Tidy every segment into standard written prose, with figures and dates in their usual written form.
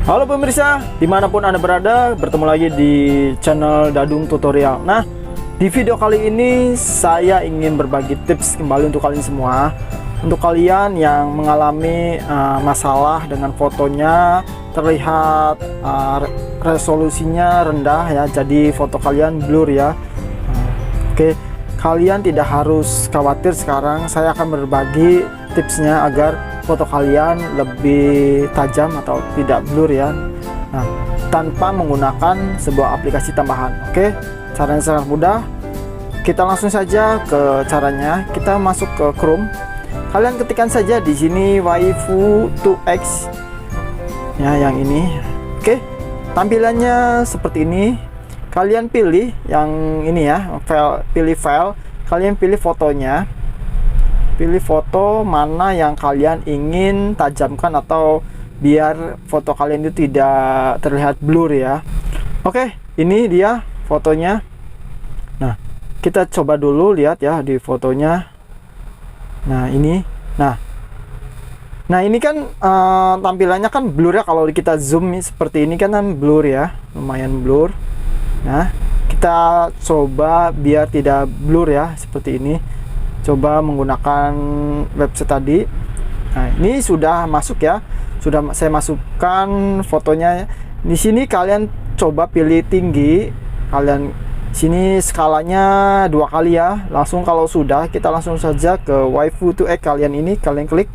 Halo pemirsa, dimanapun Anda berada, bertemu lagi di channel Dadung Tutorial. Nah, di video kali ini saya ingin berbagi tips kembali untuk kalian semua. Untuk kalian yang mengalami masalah dengan fotonya terlihat resolusinya rendah ya, jadi foto kalian blur ya. Oke, kalian tidak harus khawatir. Sekarang saya akan berbagi tipsnya agar foto kalian lebih tajam atau tidak blur ya. Nah, tanpa menggunakan sebuah aplikasi tambahan. Oke, caranya sangat mudah. Kita langsung saja ke caranya. Kita masuk ke Chrome. Kalian ketikkan saja di sini Waifu 2X ya, yang ini. Oke, tampilannya seperti ini. Kalian pilih yang ini ya, pilih file. Kalian pilih fotonya. Pilih foto mana yang kalian ingin tajamkan atau biar foto kalian itu tidak terlihat blur ya. Oke, ini dia fotonya. Nah, kita coba dulu lihat ya di fotonya. Nah, ini. Nah, ini kan tampilannya kan blur ya. Kalau kita zoom seperti ini kan blur ya, lumayan blur. Nah, kita coba biar tidak blur ya, seperti ini. Coba menggunakan website tadi. Nah, ini sudah masuk ya. Sudah saya masukkan fotonya. Di sini kalian coba pilih tinggi. Kalian sini skalanya 2 kali ya. Langsung kalau sudah, kita langsung saja ke Waifu 2X kalian ini, kalian klik.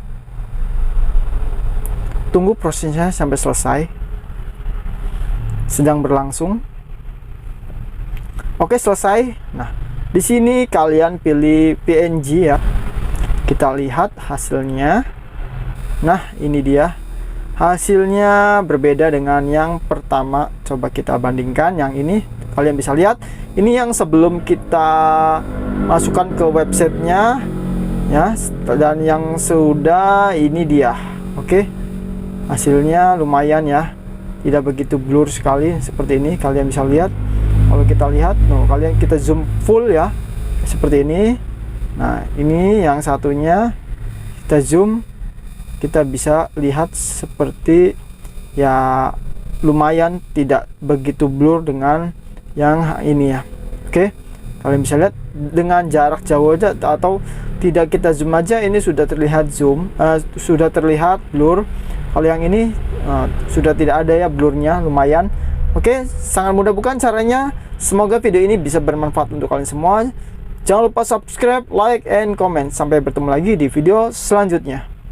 Tunggu prosesnya sampai selesai. Sedang berlangsung. Oke, selesai. Nah, di sini kalian pilih PNG ya. Kita lihat hasilnya. Nah, ini dia. Hasilnya berbeda dengan yang pertama. Coba kita bandingkan yang ini. Kalian bisa lihat. Ini yang sebelum kita masukkan ke websitenya ya. Dan yang sudah, ini dia. Oke. Hasilnya lumayan ya. Tidak begitu blur sekali seperti ini. Kalian bisa lihat. Kalau kita lihat, kita zoom full ya, seperti ini. Nah, ini yang satunya kita zoom, kita bisa lihat seperti ya, lumayan tidak begitu blur dengan yang ini ya. Oke, kalian bisa lihat dengan jarak jauh aja atau tidak kita zoom aja, ini sudah terlihat sudah terlihat blur. Kalau yang ini sudah tidak ada ya blurnya, lumayan. Oke, sangat mudah bukan caranya? Semoga video ini bisa bermanfaat untuk kalian semua. Jangan lupa subscribe, like, and comment. Sampai bertemu lagi di video selanjutnya.